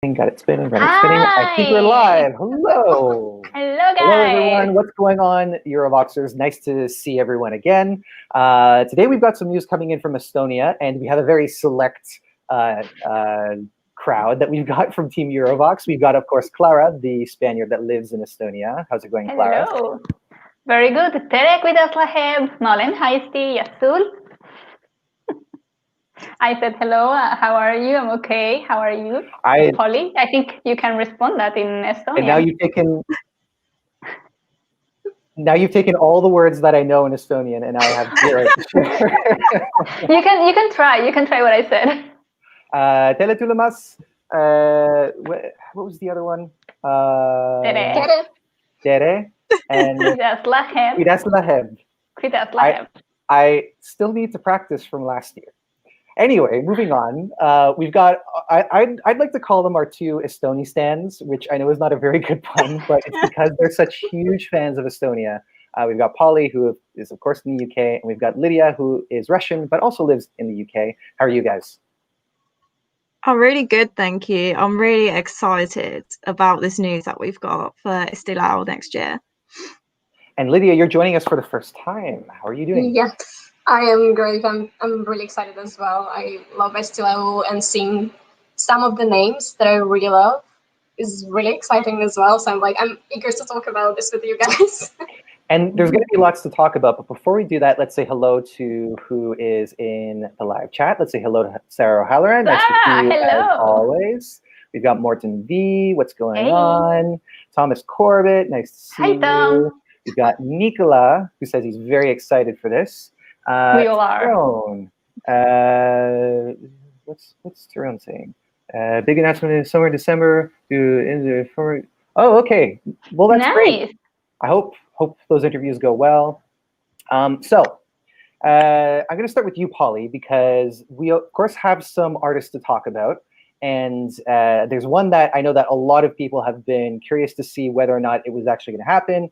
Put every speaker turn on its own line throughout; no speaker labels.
Got it spinning, got it spinning. I think we're live. Hello.
Hello, guys.
Hello, everyone. What's going on, Eurovoxers? Nice to see everyone again. Today we've got some news coming in from Estonia, and we have a very select crowd that we've got from Team Eurovoxx. We've got, of course, Clara, the Spaniard that lives in Estonia. How's it going, Clara?
Hello. Very good. Tere, kuidas läheb? Ma olen hästi. Ja sul? I said hello. How are you? I'm okay. How are you, Polly? I think you can respond that in Estonian.
And now you've taken all the words that I know in Estonian, and I have zero to share.
You can try. You can try what I said.
Tere tulemas. What was the other one?
Tere.
Tere. And
Kuidas läheb?
Kuidas läheb.
Kuidas läheb.
I still need to practice from last year. Anyway, moving on, we've got, I'd like to call them our two Estonia stands, which I know is not a very good pun, but it's because they're such huge fans of Estonia. We've got Polly, who is, of course, in the UK, and we've got Lydia, who is Russian, but also lives in the UK. How are you guys?
I'm really good, thank you. I'm really excited about this news that we've got for Eesti Laul next year.
And Lydia, you're joining us for the first time. How are you doing?
Yes. I am great. I'm really excited as well. I love Eesti Laul, and seeing some of the names that I really love is really exciting as well. So I'm eager to talk about this with you guys.
And there's going to be lots to talk about, but before we do that, let's say hello to who is in the live chat. Let's say hello to Sarah O'Halloran. Nice to see you as always. We've got Morton V. What's going on? Thomas Corbett. Nice to see you.
Tom.
We've got Nicola, who says he's very excited for this.
We all are.
Tyrone. What's Tyrone saying? Big announcement in summer, December. Oh, okay. Well, that's great. I hope those interviews go well. So I'm going to start with you, Polly, because we of course have some artists to talk about, and there's one that I know that a lot of people have been curious to see whether or not it was actually going to happen.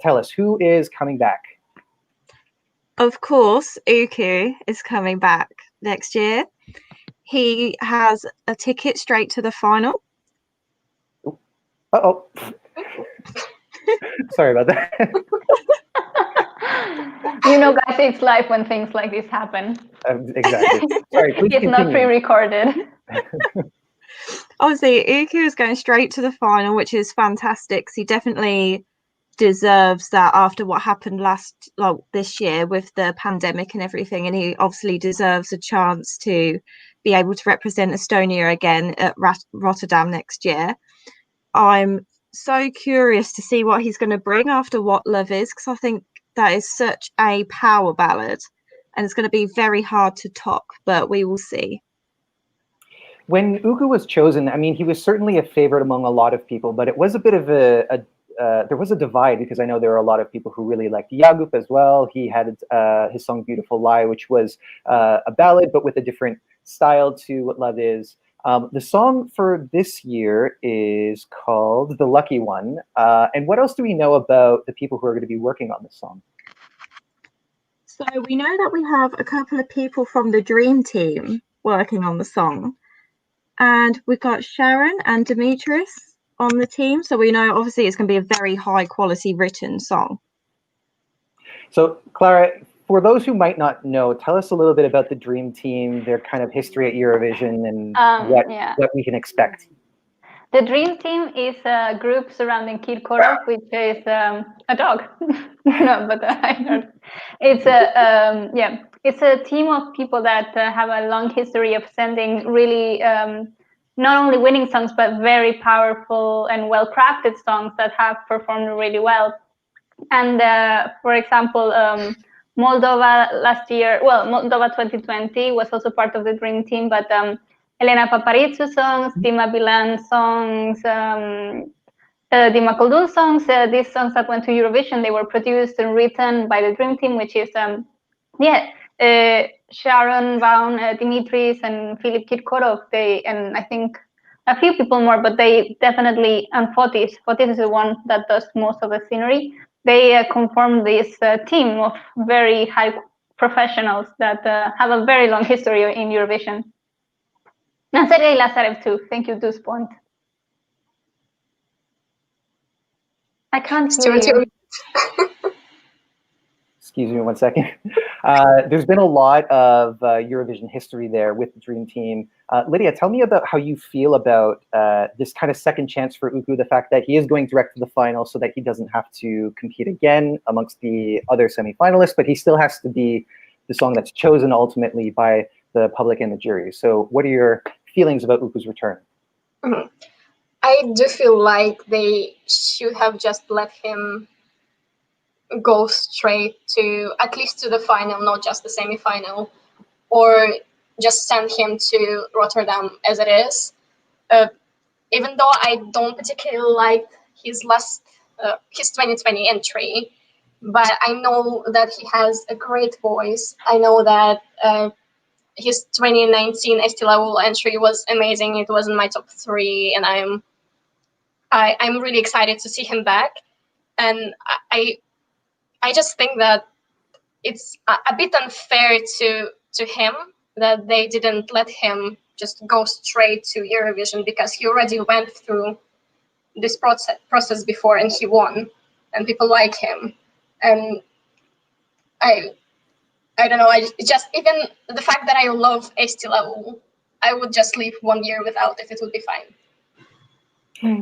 Tell us, who is coming back?
Of course, Uku is coming back next year. He has a ticket straight to the final.
Uh-oh. Sorry about that.
You know, guys, it's life when things like this happen.
Exactly. Sorry, please
it's not pre-recorded.
Obviously, Uku is going straight to the final, which is fantastic. He definitely deserves that after what happened this year with the pandemic and everything, and he obviously deserves a chance to be able to represent Estonia again at Rotterdam next year. I'm so curious to see what he's going to bring after What Love Is, because I think that is such a power ballad and it's going to be very hard to top, but we will see.
When Uku was chosen, I mean, he was certainly a favorite among a lot of people, but it was a bit of there was a divide, because I know there are a lot of people who really liked Yagup as well. He had his song Beautiful Lie, which was a ballad, but with a different style to What Love Is. The song for this year is called The Lucky One. And what else do we know about the people who are going to be working on this song?
So we know that we have a couple of people from the Dream Team working on the song. And we've got Sharon and Demetrius on the team, so we know obviously it's going to be a very high quality written song. So
Clara, for those who might not know, tell us a little bit about the Dream Team, their kind of history at Eurovision, and what we can expect.
The Dream Team is a group surrounding Kirkorov, which is a dog. No, but I heard it's a team of people that have a long history of sending really not only winning songs, but very powerful and well-crafted songs that have performed really well. And for example, Moldova last year, Moldova 2020 was also part of the Dream Team, but Elena Paparizou songs, Dima Bilan songs, Dima Koldun songs, these songs that went to Eurovision, they were produced and written by the Dream Team, which is Sharon, Vaughan, Dimitris, and Philip Kirkorov. And I think a few people more, but they definitely, and Fotis is the one that does most of the scenery. They conform this team of very high professionals that have a very long history in Eurovision. Sergei Lazarev too. Thank you, Duspont. I can't hear you.
Excuse me 1 second. There's been a lot of Eurovision history there with the Dream Team. Lydia, tell me about how you feel about this kind of second chance for Uku, the fact that he is going direct to the final so that he doesn't have to compete again amongst the other semi-finalists, but he still has to be the song that's chosen ultimately by the public and the jury. So what are your feelings about Uku's return?
Mm-hmm. I do feel like they should have just let him go straight to at least to the final, not just the semi-final, or just send him to Rotterdam as it is. Even though I don't particularly like his 2020 entry, but I know that he has a great voice. I know that his 2019 Eesti Laul entry was amazing. It was in my top 3, and I'm really excited to see him back. And I just think that it's a bit unfair to him that they didn't let him just go straight to Eurovision, because he already went through this process before and he won, and people like him. And I don't know, I just, even the fact that I love Eesti Laul, I would just live 1 year without it would be fine.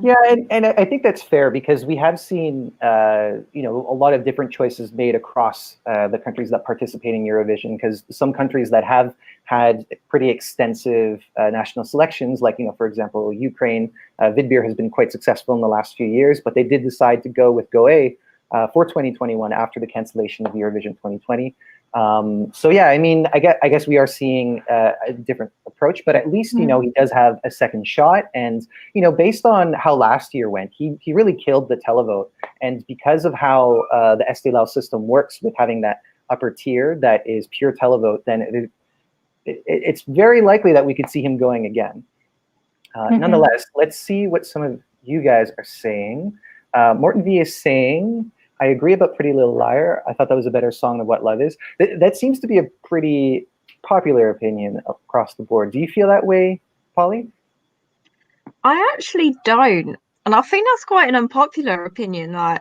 Yeah, and I think that's fair, because we have seen a lot of different choices made across the countries that participate in Eurovision, because some countries that have had pretty extensive national selections, like, for example, Ukraine, Vidbir has been quite successful in the last few years, but they did decide to go with Goe for 2021 after the cancellation of Eurovision 2020. So yeah, I mean, I guess we are seeing a different approach, but at least, he does have a second shot. And, based on how last year went, he really killed the televote. And because of how the Eesti Laul system works with having that upper tier that is pure televote, then it's very likely that we could see him going again. Nonetheless, let's see what some of you guys are saying. Morton V is saying, I agree about Pretty Little Liar. I thought that was a better song than What Love Is. That seems to be a pretty popular opinion across the board. Do you feel that way, Polly?
I actually don't. And I think that's quite an unpopular opinion. Like,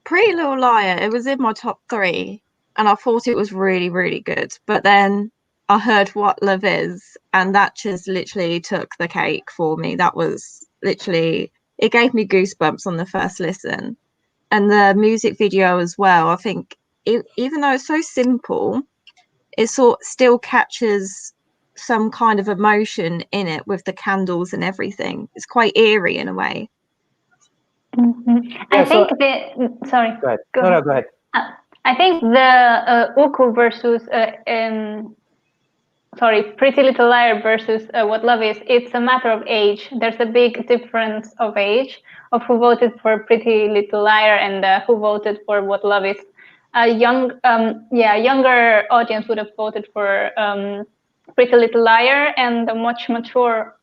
Pretty Little Liar, it was in my top 3, and I thought it was really, really good. But then I heard What Love Is, and that just literally took the cake for me. That was literally, it gave me goosebumps on the first listen. And the music video as well, I think, even though it's so simple, it still catches some kind of emotion in it with the candles and everything. It's quite eerie in a way.
I think sorry.
Go ahead. No, go ahead.
I think the Uku versus Pretty Little Liar versus What Love Is, it's a matter of age. There's a big difference of age of who voted for Pretty Little Liar and who voted for What Love Is. A younger audience would have voted for Pretty Little Liar, and a much mature,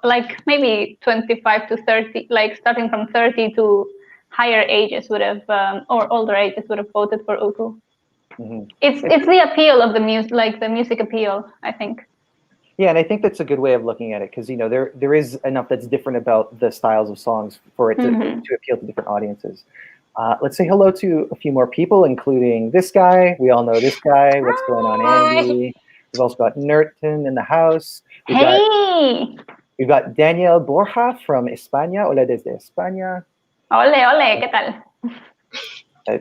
like maybe 25 to 30, like starting from 30 to higher ages would have, or older ages would have voted for Uku. It's the appeal of the music, like the music appeal, I think.
Yeah, and I think that's a good way of looking at it, because there is enough that's different about the styles of songs for it to appeal to different audiences. Let's say hello to a few more people, including this guy. We all know this guy. What's going on, Andy? We've also got Nerton in the house. We've got Daniel Borja from España. Hola desde España.
Ole, ¿qué tal?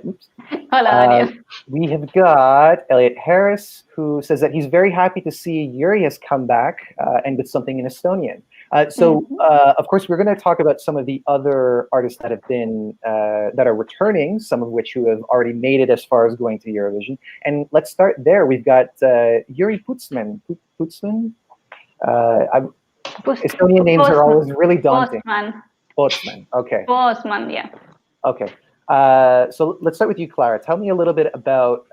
Oops.
Hola, Daniel.
We have got Elliot Harris, who says that he's very happy to see Yuri has come back and with something in Estonian. Of course, we're going to talk about some of the other artists that have been that are returning, some of which who have already made it as far as going to Eurovision. And let's start there. We've got Jüri Pootsmann. Estonian names are always really daunting. Pootsmann. Okay.
Pootsmann, yeah.
Okay. So let's start with you, Clara. Tell me a little bit about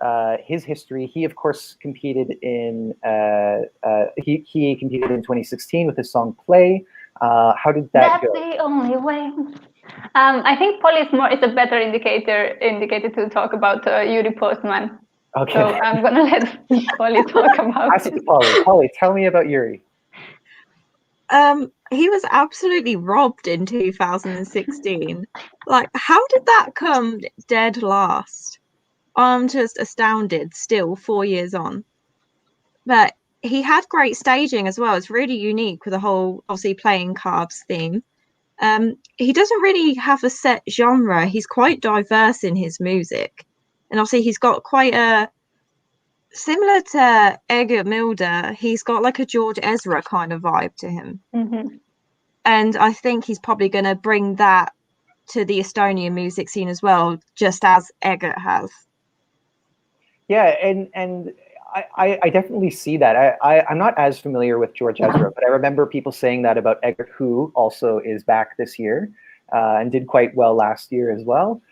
his history. He, of course, competed in he competed in 2016 with his song "Play." How did that go?
That's the only way. I think Polly is a better indicator to talk about Jüri Pootsmann.
Okay.
So I'm gonna let Polly talk about.
Ask it to Polly. Polly, tell me about Yuri.
He was absolutely robbed in 2016. Like, how did that come dead last? I'm just astounded still 4 years on. But he had great staging as well. It's really unique with the whole, obviously, playing cards theme. He doesn't really have a set genre. He's quite diverse in his music. And obviously he's got quite a, similar to Egert Milder, he's got like a George Ezra kind of vibe to him. And I think he's probably going to bring that to the Estonian music scene as well, just as Egert has.
Yeah, and I definitely see that. I'm not as familiar with George Ezra, but I remember people saying that about Egert, who also is back this year and did quite well last year as well.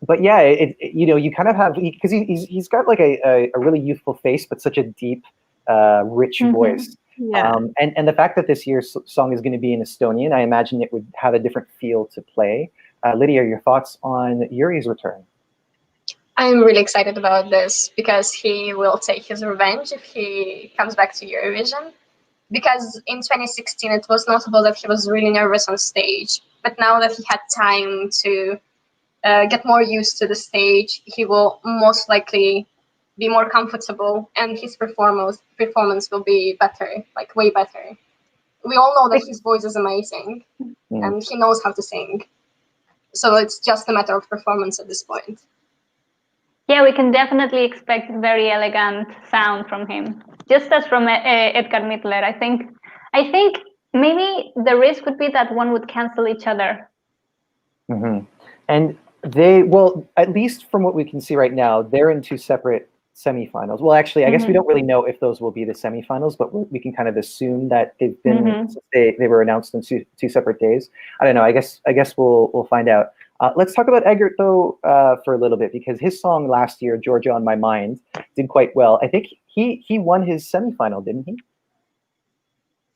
But yeah, you kind of have, because he's got like a really youthful face, but such a deep, rich voice.
Yeah.
And the fact that this year's song is going to be in Estonian, I imagine it would have a different feel to play. Lydia, your thoughts on Jüri's return?
I'm really excited about this because he will take his revenge if he comes back to Eurovision. Because in 2016, it was notable that he was really nervous on stage. But now that he had time to get more used to the stage, he will most likely be more comfortable, and his performance will be better, like way better. We all know that his voice is amazing, and he knows how to sing. So it's just a matter of performance at this point.
Yeah, we can definitely expect very elegant sound from him, just as from Edgar Mittler. I think maybe the risk would be that one would cancel each other.
And they, well, at least from what we can see right now, they're in two separate semifinals. Well, actually, I guess we don't really know if those will be the semifinals, but we can kind of assume that they've been they were announced on two separate days. I don't know. I guess we'll find out. Let's talk about Egert though for a little bit, because his song last year, "Georgia on My Mind," did quite well. I think he won his semifinal, didn't he?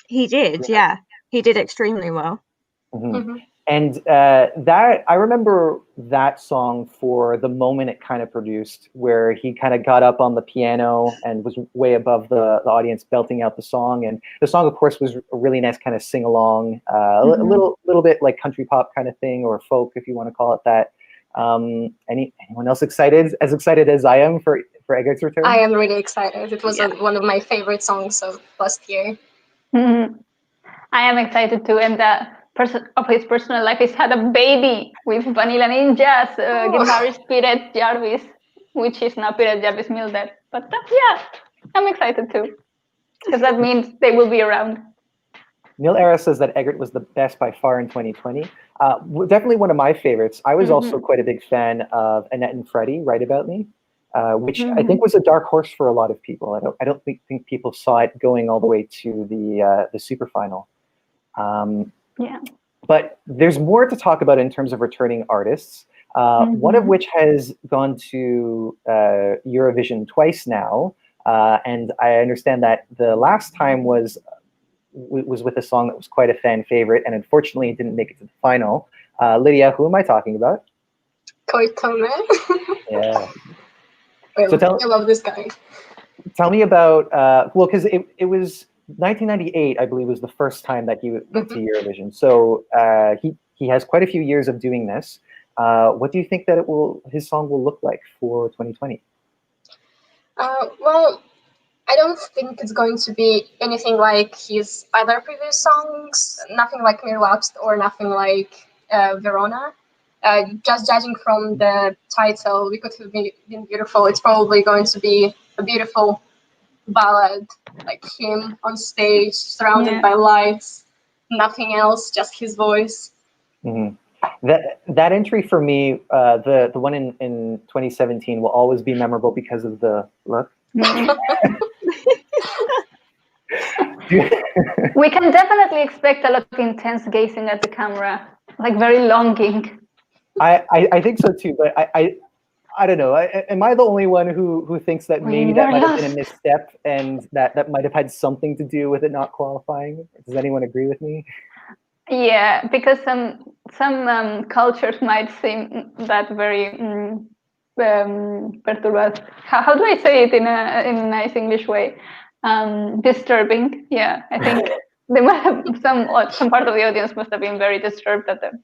He did, yeah. He did extremely well.
And that, I remember that song for the moment it kind of produced, where he kind of got up on the piano and was way above the audience belting out the song. And the song, of course, was a really nice kind of sing-along, a little bit like country pop kind of thing, or folk, if you want to call it that. Anyone else excited as I am for Egert's return?
I am really excited. It was one of my favorite songs of last year.
I am excited too, and of his personal life, he's had a baby with Vanilla Ninja's guitarist Piret Jarvis, which is now Piret Jarvis Milder. But yeah, I'm excited too, because that means they will be around.
Neil Era says that Egert was the best by far in 2020. Definitely one of my favorites. I was also quite a big fan of Annette and Freddie, Right About Me, which I think was a dark horse for a lot of people. I don't think people saw it going all the way to the super final. But there's more to talk about in terms of returning artists, one of which has gone to Eurovision twice now. And I understand that the last time was with a song that was quite a fan favorite, and unfortunately it didn't make it to the final. Lydia, who am I talking about?
Koitome.
Yeah.
I love this guy.
Tell me about, well, because it was 1998, I believe, was the first time that he went to Eurovision. So he has quite a few years of doing this. What do you think that his song will look like for 2020?
Well, I don't think it's going to be anything like his other previous songs. Nothing like Mirlapst or nothing like Verona. Just judging from the title, We Could Have Been Beautiful, it's probably going to be a beautiful ballad, like him on stage, surrounded by lights, nothing else, just his voice.
That entry for me, the one in 2017, will always be memorable because of the look.
We can definitely expect a lot of intense gazing at the camera, like very longing.
I think so too, but I don't know. Am I the only one who thinks that maybe that might have been a misstep, and that might have had something to do with it not qualifying? Does anyone agree with me? Yeah,
because some cultures might seem that very perturbed. How do I say it in a nice English way? Disturbing. Yeah, I think They must have some part of the audience must have been very disturbed at them.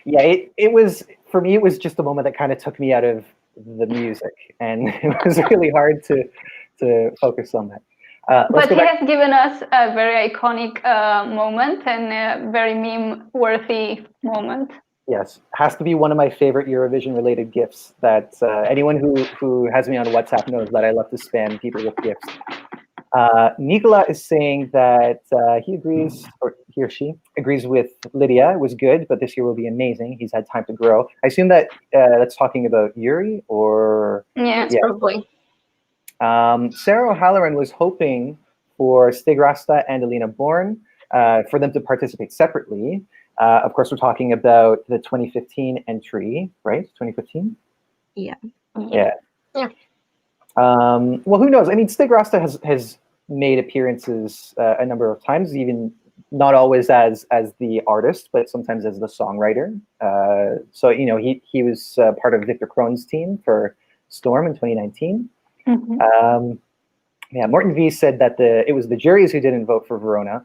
Yeah, it was, for me, it was just a moment that kind of took me out of the music, and it was really hard to focus on that.
But he has given us a very iconic moment and a very meme-worthy moment.
Yes, has to be one of my favorite Eurovision-related gifts. That anyone who has me on WhatsApp knows that I love to spam people with gifts. Nicola is saying that he agrees, or he or she agrees with Lydia. It was good, but this year will be amazing. He's had time to grow. I assume that that's talking about Jüri, or
yeah,
probably.
Sarah O'Halloran was hoping for Stig Rasta and Alina Born for them to participate separately. Of course, we're talking about the 2015 entry, right? 2015?
Yeah.
Well, who knows? I mean, Stig Rasta has made appearances a number of times, even not always as the artist, but sometimes as the songwriter. So, you know, he was part of Victor Kroon's team for Storm in 2019.
Mm-hmm.
Yeah, Morten V said that it was the juries who didn't vote for Verona.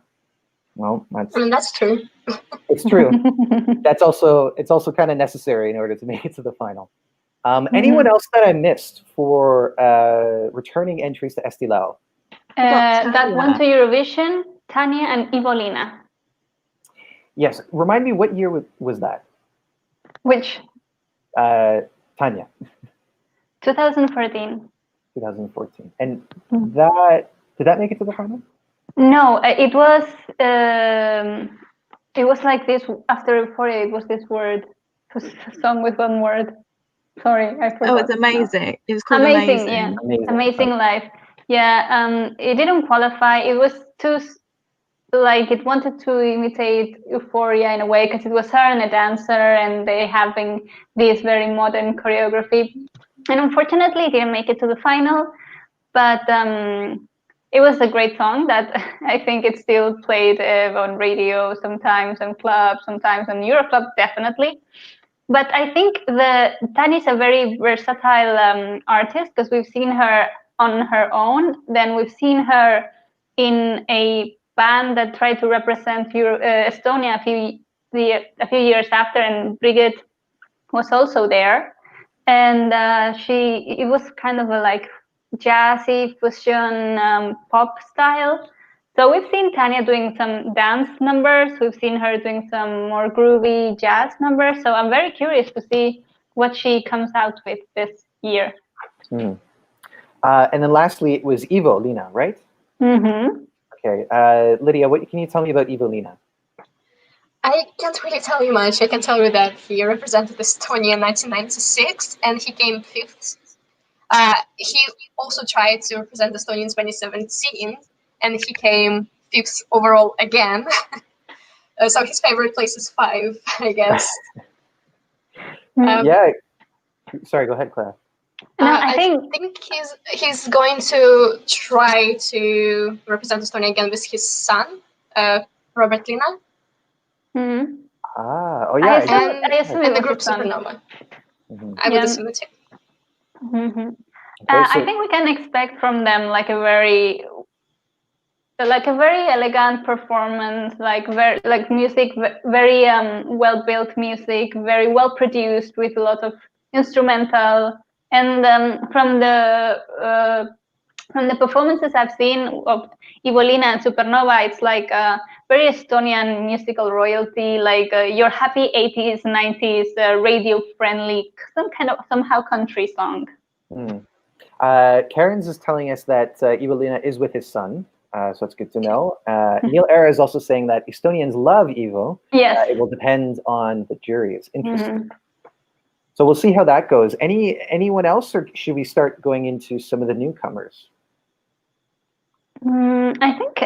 Well,
that's true.
It's true. It's also kind of necessary in order to make it to the final. Anyone else that I missed for returning entries to Eesti Laul?
That went to Eurovision, Tanya and Ivo Linna.
Yes, remind me, what year was that?
Which?
Tanya.
2014.
2014. And did that make it to the final?
No, it was like this after Euphoria. It was this word, song with one word. Sorry, I forgot.
Oh, it's amazing. It was called
Amazing.
Amazing.
Yeah, Amazing Life. Yeah, it didn't qualify. It was too, like, it wanted to imitate Euphoria in a way, because it was her and a dancer, and they having this very modern choreography. And unfortunately, it didn't make it to the final. But it was a great song that I think it's still played on radio, sometimes on clubs, sometimes on Euroclub, definitely. But I think Tanya is a very versatile artist, because we've seen her on her own. Then we've seen her in a band that tried to represent Estonia a few years after, and Brigitte was also there. And it was kind of a like jazzy fusion pop style. So we've seen Tanya doing some dance numbers. We've seen her doing some more groovy jazz numbers. So I'm very curious to see what she comes out with this year.
And then lastly, it was Ivo Linna, right?
Mm-hmm.
Okay. Lydia, what can you tell me about Ivo Linna?
I can't really tell you much. I can tell you that he represented Estonia in 1996 and he came 5th. He also tried to represent Estonia in 2017 and he came 5th overall again. So his favorite place is 5, I guess.
Yeah. Sorry, go ahead, Clara.
I think
he's going to try to represent Estonia again with his son, Robert Linna.
Mm-hmm.
Oh yeah.
I assume
and the group Supernova.
Mm-hmm.
I would assume it too.
Mm-hmm.
Okay,
I think we can expect from them like a very elegant performance, like music, very well built music, very well produced with a lot of instrumental. And from the performances I've seen of Ivo Linna and Supernova, it's like very Estonian musical royalty, like your happy 80s, 90s, radio friendly, somehow country song.
Karen's is telling us that Ivo Linna is with his son, so it's good to know. Neil Era is also saying that Estonians love Ivo.
Yes.
It will depend on the jury. It's interesting. So we'll see how that goes. Anyone else, or should we start going into some of the newcomers?
I think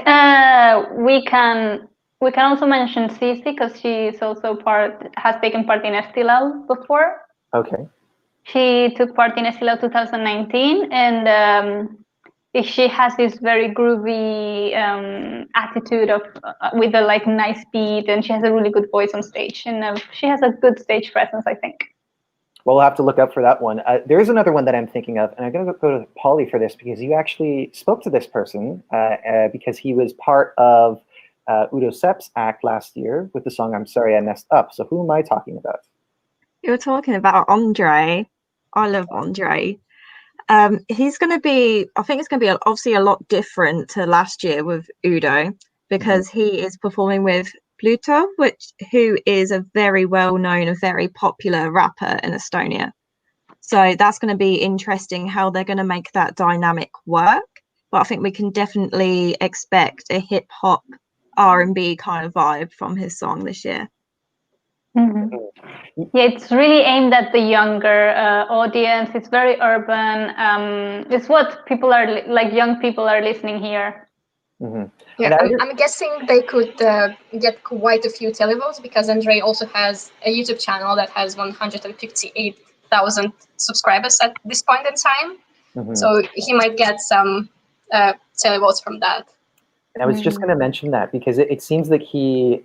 we can also mention Cici, because she's also has taken part in Eesti Laul before.
Okay.
She took part in Eesti Laul 2019, and she has this very groovy attitude with a like nice beat, and she has a really good voice on stage, and she has a good stage presence, I think.
Well, we'll have to look up for that one. There is another one that I'm thinking of, and I'm going to go to Polly for this because you actually spoke to this person because he was part of Udo Sepp's act last year with the song "I'm Sorry I Messed Up." So who am I talking about?
You're talking about Andre. I love Andre. He's going to be, I think it's going to be obviously a lot different to last year with Udo because he is performing with Pluto, who is a very well-known, a very popular rapper in Estonia. So that's going to be interesting how they're going to make that dynamic work. But I think we can definitely expect a hip-hop R&B kind of vibe from his song this year.
Yeah, it's really aimed at the younger audience. It's very urban. It's what people are like. Young people are listening here.
Yeah, I'm guessing they could get quite a few televotes because Andre also has a YouTube channel that has 158,000 subscribers at this point in time. So he might get some televotes from that.
And I was just going to mention that because it seems that he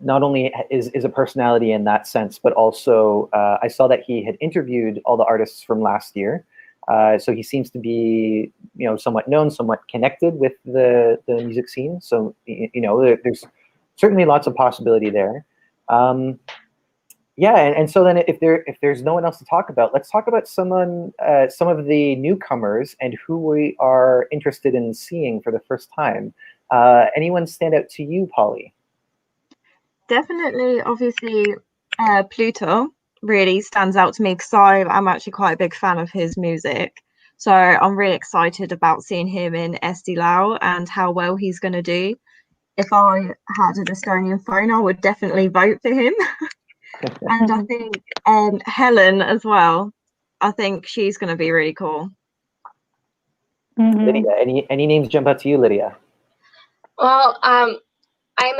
not only is a personality in that sense, but also I saw that he had interviewed all the artists from last year. So he seems to be, somewhat known, somewhat connected with the music scene. So, there's certainly lots of possibility there. Yeah, and so then if there's no one else to talk about, let's talk about some of the newcomers and who we are interested in seeing for the first time. Anyone stand out to you, Polly?
Definitely, obviously, Pluto really stands out to me because I'm actually quite a big fan of his music. So I'm really excited about seeing him in Eesti Laul and how well he's going to do. If I had an Estonian phone, I would definitely vote for him. And I think Helen as well. I think she's going to be really cool.
Lydia, any names jump out to you, Lydia?
Well, I'm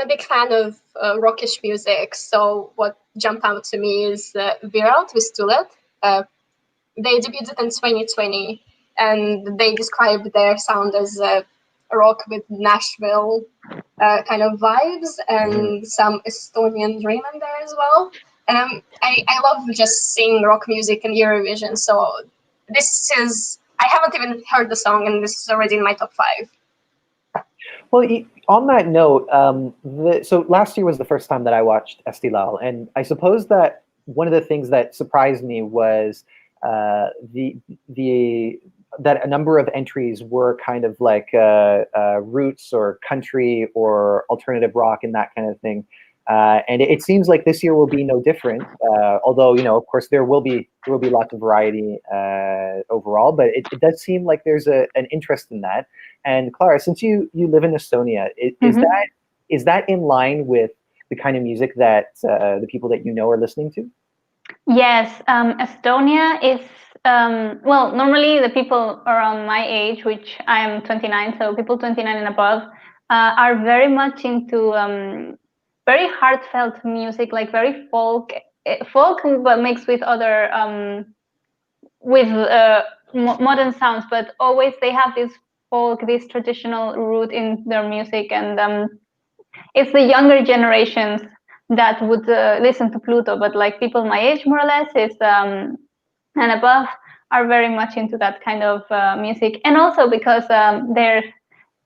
a big fan of rockish music, so what jumped out to me is Viral with Tulet. They debuted in 2020, and they described their sound as rock with Nashville kind of vibes and some Estonian dream in there as well. And I love just seeing rock music in Eurovision, so I haven't even heard the song, and this is already in my top 5.
Well, on that note, so last year was the first time that I watched Eesti Laul, and I suppose that one of the things that surprised me was that a number of entries were kind of like roots or country or alternative rock and that kind of thing. And it seems like this year will be no different. Although, of course, there will be lots of variety overall, but it does seem like there's an interest in that. And Clara, since you live in Estonia, is that in line with the kind of music that the people that you know are listening to?
Yes, Estonia is normally the people around my age, which I am 29, so people 29 and above are very much into very heartfelt music, like very folk, but mixed with other modern sounds. But always they have this folk, this traditional root in their music, and it's the younger generations that would listen to Pluto. But like people my age, more or less, is and above are very much into that kind of music, and also because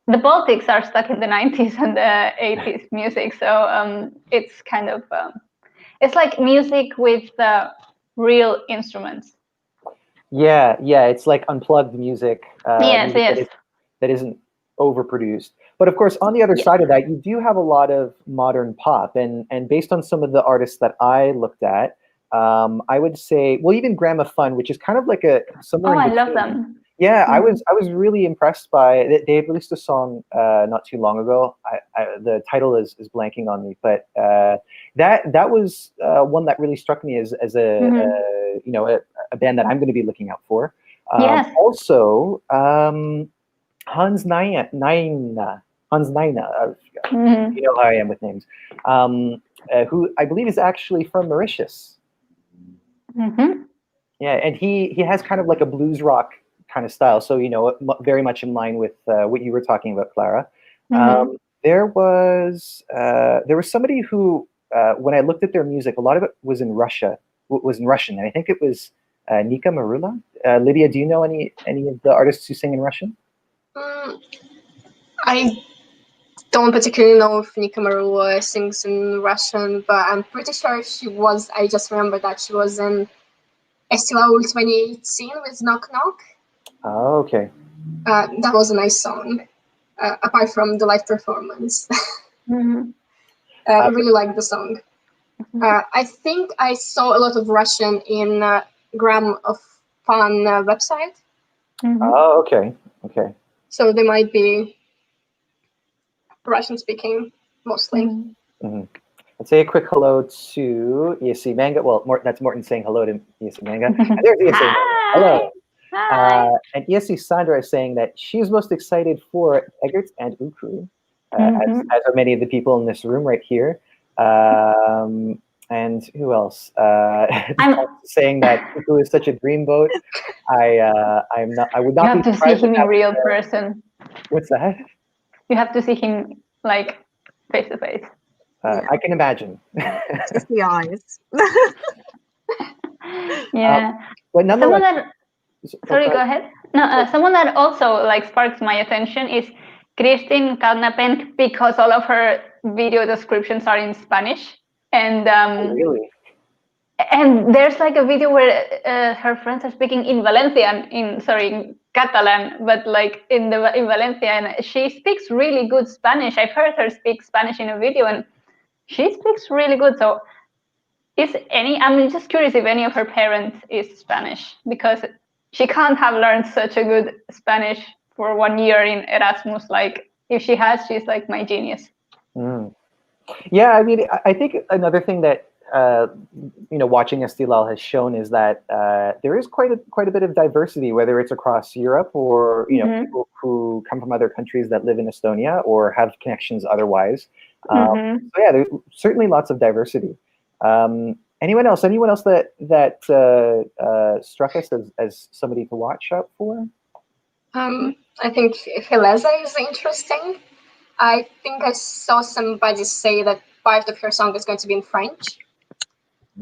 the Baltics are stuck in the 90s and the 80s music, so it's kind of it's like music with real instruments.
Yeah, it's like unplugged music.
Yes.
That isn't overproduced. But of course, on the other side of that, you do have a lot of modern pop, and based on some of the artists that I looked at, I would say, well, even Gramophone, which is kind of like somewhere.
I love them.
Yeah, I was really impressed by. They released a song not too long ago. The title is blanking on me, but that was one that really struck me as a band that I'm going to be looking out for.
Yes.
Also, Hans Naina. You know how I am with names. Who I believe is actually from Mauritius. Yeah, and he has kind of like a blues rock kind of style, so very much in line with what you were talking about, Clara. There was somebody who when I looked at their music, a lot of it was in Russia, was in Russian, and I think it was Nika Marula. Lydia, do you know any of the artists who sing in Russian?
I don't particularly know if Nika Marula sings in Russian, but I'm pretty sure she was. I just remember that she was in Eesti Laul 2018 with Knock Knock.
Oh, okay.
That was a nice song, apart from the live performance. I really like the song. I think I saw a lot of Russian in Gram of Fun website.
Oh, okay. Okay.
So they might be Russian speaking mostly.
Let's say a quick hello to ESC Manga. Well, that's Morton saying hello to ESC Manga. And there's ESC Manga. Hello.
Hi.
And ESC Sandra is saying that she's most excited for Egert and Uku, as are many of the people in this room right here. And who else? I'm saying that Uku is such a dreamboat. I would not.
You have to see him in real person.
What's that?
You have to see him like face to face.
I can imagine.
Just the eyes.
Yeah.
But nonetheless,
sorry, go ahead. No, someone that also like sparks my attention is Kristin Kalnapenk, because all of her video descriptions are in Spanish, and
really.
And there's like a video where her friends are speaking in Valencian, in Catalan, but like in Valencia, and she speaks really good Spanish. I've heard her speak Spanish in a video, and she speaks really good. So I'm just curious if any of her parents is Spanish, because she can't have learned such a good Spanish for 1 year in Erasmus. Like if she has, she's like my genius.
Yeah, I mean, I think another thing that watching Eesti Laul has shown is that there is quite a bit of diversity, whether it's across Europe or people who come from other countries that live in Estonia or have connections otherwise. So yeah, there's certainly lots of diversity. Anyone else that struck us as somebody to watch out for?
I think Heleza is interesting. I think I saw somebody say that part of her song is going to be in French.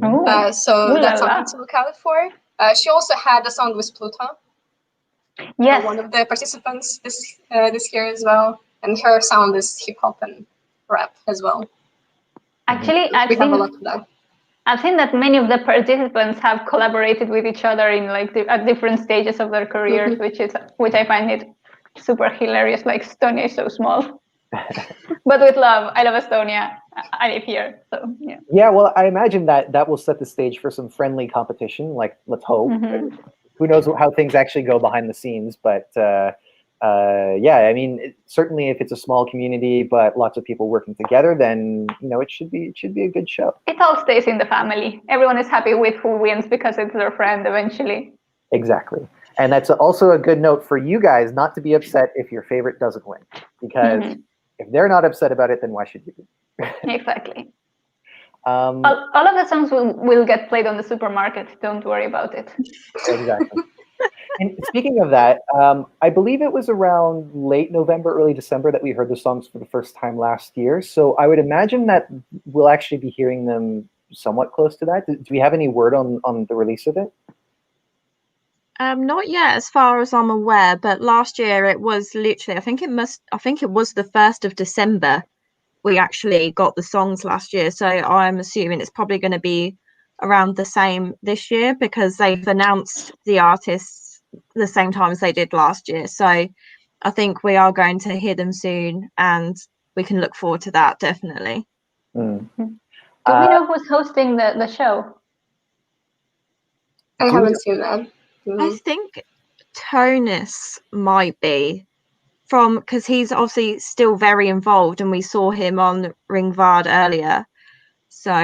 So that's something to look out for. She also had a song with Pluto.
Yes.
One of the participants this year as well. And her sound is hip hop and rap as well.
Actually,
we have a lot of that.
I've seen that many of the participants have collaborated with each other in like at different stages of their careers, which I find it super hilarious. Like Estonia is so small. But with love, I love Estonia. I live here, so yeah. Yeah,
well, I imagine that will set the stage for some friendly competition. Like, let's hope. Who knows how things actually go behind the scenes? But yeah, I mean, certainly if it's a small community, but lots of people working together, then it should be a good show.
It all stays in the family. Everyone is happy with who wins because it's their friend eventually.
Exactly. And that's also a good note for you guys not to be upset if your favorite doesn't win, because if they're not upset about it, then why should you be?
Exactly. All of the songs will get played on the supermarket. Don't worry about it.
Exactly. And speaking of that, I believe it was around late November, early December that we heard the songs for the first time last year. So I would imagine that we'll actually be hearing them somewhat close to that. Do we have any word on the release of it?
Not yet, as far as I'm aware. But last year it was literally, I think it was the 1st of December. We actually got the songs last year, so I'm assuming it's probably going to be around the same this year, because they've announced the artists the same time as they did last year. So I think we are going to hear them soon, and we can look forward to that, definitely.
Do we know who's hosting the show?
I haven't seen that.
I think Tonus might be, because he's obviously still very involved, and we saw him on Ringvad earlier. So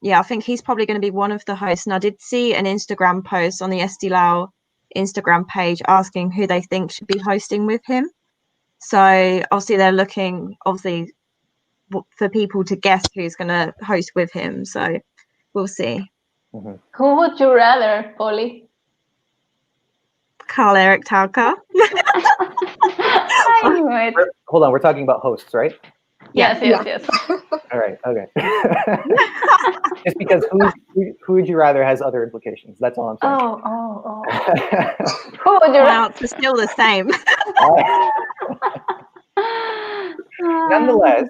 yeah, I think he's probably going to be one of the hosts. And I did see an Instagram post on the Eesti Laul Instagram page asking who they think should be hosting with him. So obviously they're looking for people to guess who's going to host with him. So we'll see.
Who would you rather, Polly?
Karl-Erik Tauka.
I knew it.
Hold on, we're talking about hosts, right?
Yes.
All right, okay. Just because who would you rather has other implications. That's all I'm saying.
Oh. Who would you
My
rather?
answer's still the same.
Nonetheless,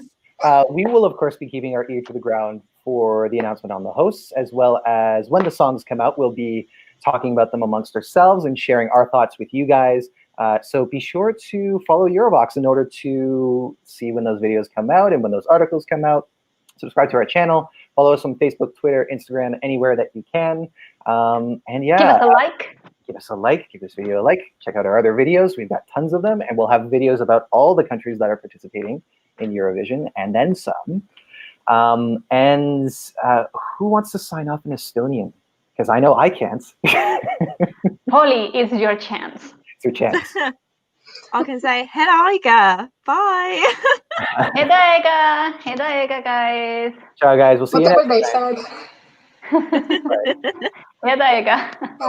we will, of course, be keeping our ear to the ground for the announcement on the hosts, as well as when the songs come out, we'll be talking about them amongst ourselves and sharing our thoughts with you guys. So be sure to follow Eurovoxx in order to see when those videos come out and when those articles come out. Subscribe to our channel. Follow us on Facebook, Twitter, Instagram, anywhere that you can. And yeah.
Give us a like.
Give us a like, give this video a like, check out our other videos. We've got tons of them, and we'll have videos about all the countries that are participating in Eurovision, and then some. Who wants to sign off in Estonian? Because I know I can't.
Polly, it's your chance.
It's your chance.
I can say, Hedaiga, bye.
Hedaiga, guys.
Ciao, guys. We'll see you next time.
Whatever they said.
Hedaiga.